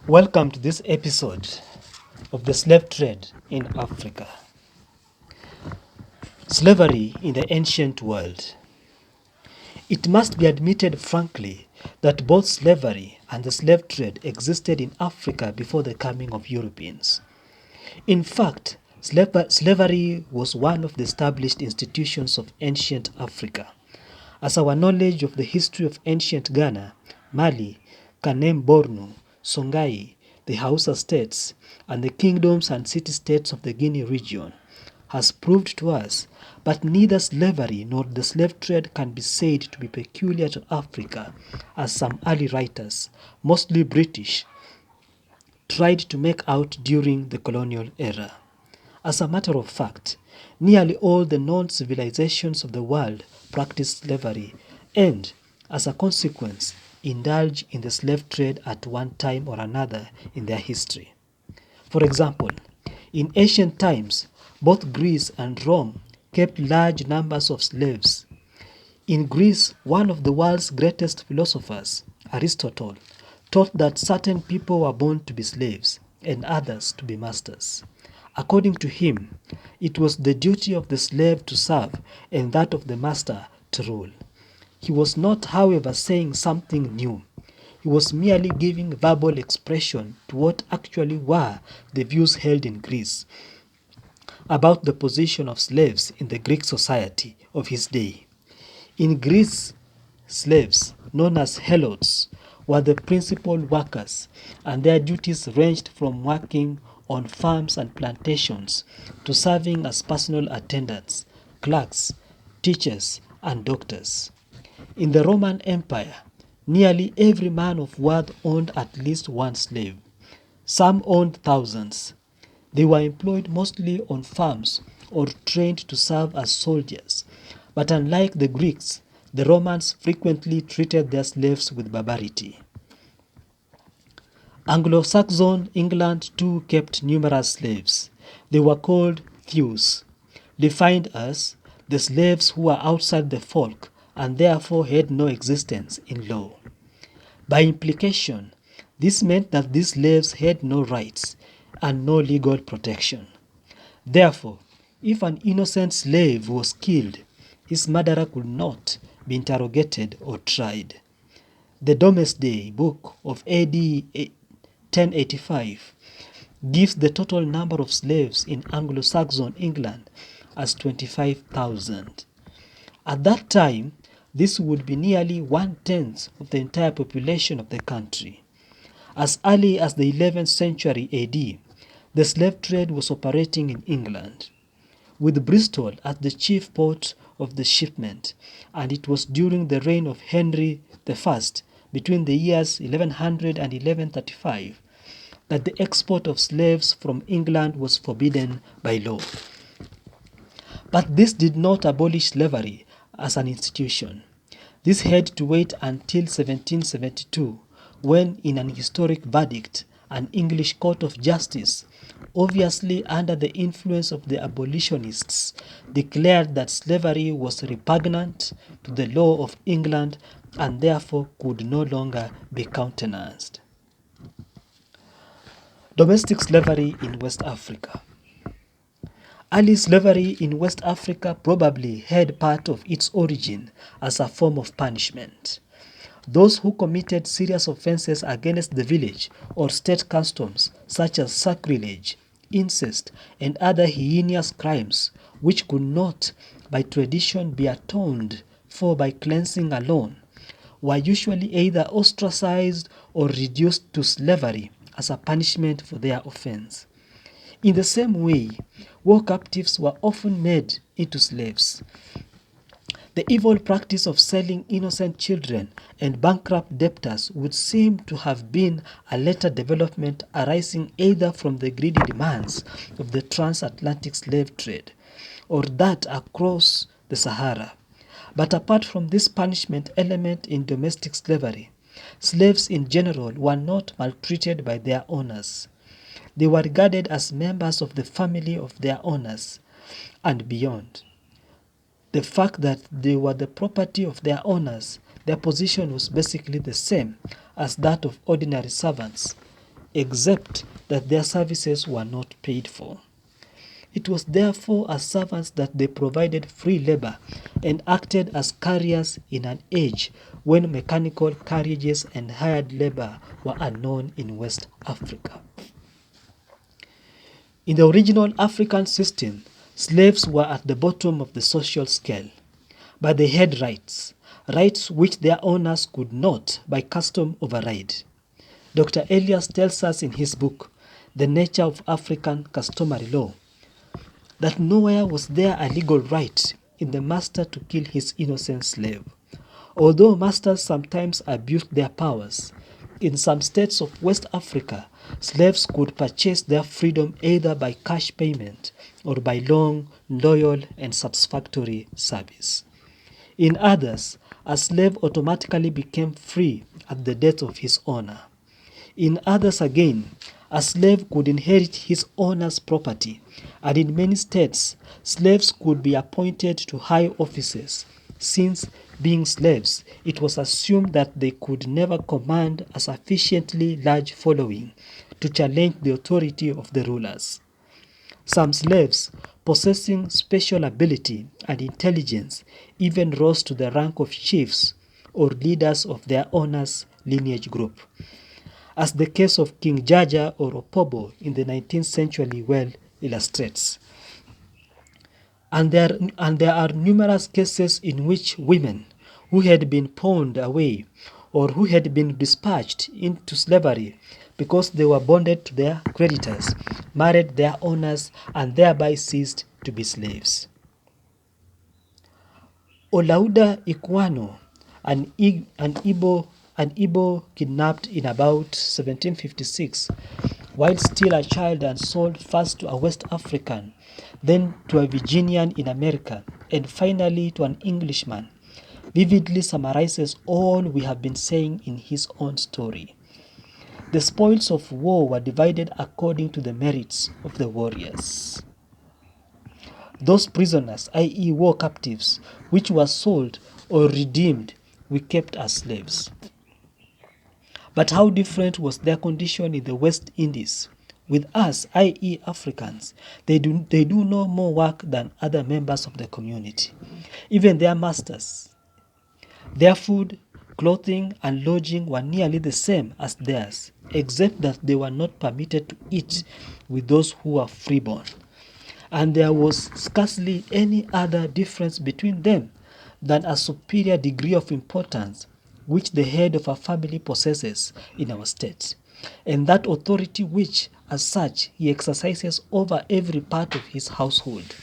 Welcome to this episode of the slave trade in Africa. Slavery in the ancient world. It must be admitted frankly that both slavery and the slave trade existed in Africa before the coming of Europeans. In fact, slavery was one of the established institutions of ancient Africa. As our knowledge of the history of ancient Ghana, Mali, Kanem Borno, Songhai, the Hausa states, and the kingdoms and city-states of the Guinea region has proved to us, but neither slavery nor the slave trade can be said to be peculiar to Africa, as some early writers, mostly British, tried to make out during the colonial era. As a matter of fact, nearly all the known civilizations of the world practiced slavery and, as a consequence, indulged in the slave trade at one time or another in their history. For example, in ancient times, both Greece and Rome kept large numbers of slaves. In Greece, one of the world's greatest philosophers, Aristotle, taught that certain people were born to be slaves and others to be masters. According to him, it was the duty of the slave to serve and that of the master to rule. He was not, however, saying something new. He was merely giving verbal expression to what actually were the views held in Greece about the position of slaves in the Greek society of his day. In Greece, slaves, known as helots, were the principal workers, and their duties ranged from working on farms and plantations to serving as personal attendants, clerks, teachers, and doctors. In the Roman Empire, nearly every man of worth owned at least one slave. Some owned thousands. They were employed mostly on farms or trained to serve as soldiers. But unlike the Greeks, the Romans frequently treated their slaves with barbarity. Anglo-Saxon England too kept numerous slaves. They were called thews, defined as the slaves who were outside the folk and therefore had no existence in law. By implication, this meant that these slaves had no rights and no legal protection. Therefore, if an innocent slave was killed, his murderer could not be interrogated or tried. The Domesday Book of AD 1085 gives the total number of slaves in Anglo-Saxon England as 25,000. At that time, this would be nearly one-tenth of the entire population of the country. As early as the 11th century AD, the slave trade was operating in England, with Bristol as the chief port of the shipment, and it was during the reign of Henry I, between the years 1100 and 1135, that the export of slaves from England was forbidden by law. But this did not abolish slavery as an institution. This had to wait until 1772, when in an historic verdict, an English court of justice, obviously under the influence of the abolitionists, declared that slavery was repugnant to the law of England and therefore could no longer be countenanced. Domestic slavery in West Africa. Early slavery in West Africa probably had part of its origin as a form of punishment. Those who committed serious offenses against the village or state customs, such as sacrilege, incest, and other heinous crimes, which could not, by tradition, be atoned for by cleansing alone, were usually either ostracized or reduced to slavery as a punishment for their offense. In the same way, war captives were often made into slaves. The evil practice of selling innocent children and bankrupt debtors would seem to have been a later development arising either from the greedy demands of the transatlantic slave trade or that across the Sahara. But apart from this punishment element in domestic slavery, slaves in general were not maltreated by their owners. They were regarded as members of the family of their owners and beyond. The fact that they were the property of their owners, their position was basically the same as that of ordinary servants. except that their services were not paid for. It was therefore as servants that they provided free labor and acted as carriers in an age when mechanical carriages and hired labor were unknown in West Africa. In the original African system, slaves were at the bottom of the social scale, but they had rights, rights which their owners could not, by custom, override. Dr. Elias tells us in his book, The Nature of African Customary Law, that nowhere was there a legal right in the master to kill his innocent slave. Although masters sometimes abused their powers, in some states of West Africa, slaves could purchase their freedom either by cash payment or by long, loyal, and satisfactory service. In others, a slave automatically became free at the death of his owner. In others again, a slave could inherit his owner's property, and in many states, slaves could be appointed to high offices, since, being slaves, it was assumed that they could never command a sufficiently large following to challenge the authority of the rulers. Some slaves, possessing special ability and intelligence, even rose to the rank of chiefs or leaders of their owner's lineage group, as the case of King Jaja or Opobo in the 19th century well illustrates. And there are numerous cases in which women who had been pawned away or who had been dispatched into slavery because they were bonded to their creditors, married their owners, and thereby ceased to be slaves. Olaudah Equiano, an Igbo kidnapped in about 1756, while still a child and sold first to a West African, then to a Virginian in America, and finally to an Englishman, vividly summarizes all we have been saying in his own story. The spoils of war were divided according to the merits of the warriors. Those prisoners, i.e. war captives, which were sold or redeemed, we kept as slaves. But how different was their condition in the West Indies? With us, i.e. Africans, they do no more work than other members of the community, even their masters. Their food, clothing, and lodging were nearly the same as theirs, except that they were not permitted to eat with those who were freeborn. And there was scarcely any other difference between them than a superior degree of importance which the head of a family possesses in our state, and that authority which, as such, he exercises over every part of his household.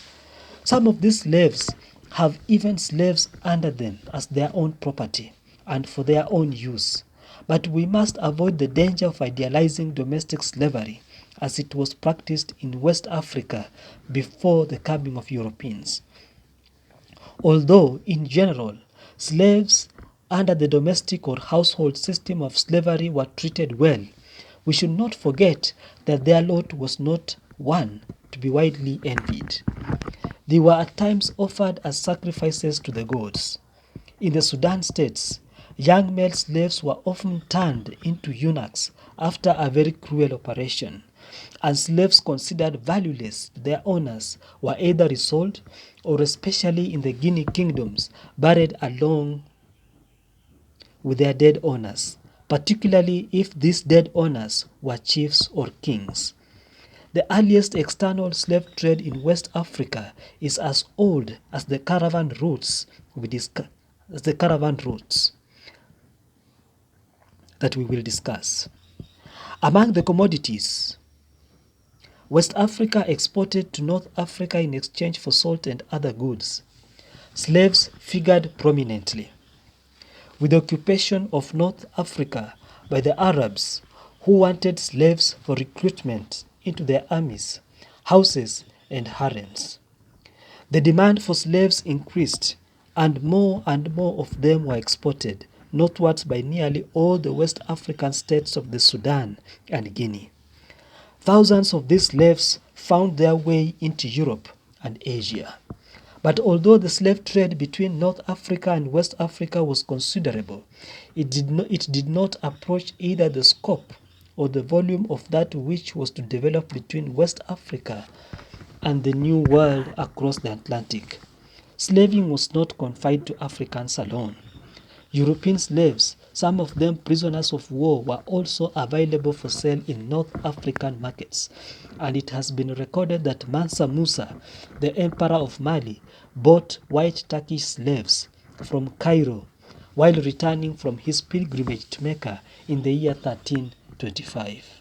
Some of these slaves have even slaves under them as their own property and for their own use. But we must avoid the danger of idealizing domestic slavery as it was practiced in West Africa before the coming of Europeans. Although, in general, slaves under the domestic or household system of slavery were treated well, we should not forget that their lot was not one to be widely envied. They were at times offered as sacrifices to the gods. In the Sudan states, young male slaves were often turned into eunuchs after a very cruel operation, and slaves considered valueless to their owners were either resold or, especially in the Guinea kingdoms, buried along with their dead owners, particularly if these dead owners were chiefs or kings. The earliest external slave trade in West Africa is as old as the caravan routes that we will discuss. Among the commodities West Africa exported to North Africa in exchange for salt and other goods, slaves figured prominently. With the occupation of North Africa by the Arabs, who wanted slaves for recruitment into their armies, houses, and harems, the demand for slaves increased, and more of them were exported northwards by nearly all the West African states of the Sudan and Guinea. Thousands of these slaves found their way into Europe and Asia. But although the slave trade between North Africa and West Africa was considerable, it did not approach either the scope or the volume of that which was to develop between West Africa and the New World across the Atlantic. Slaving was not confined to Africans alone. European slaves, some of them prisoners of war, were also available for sale in North African markets, and it has been recorded that Mansa Musa, the emperor of Mali, bought white Turkish slaves from Cairo while returning from his pilgrimage to Mecca in the year 1325.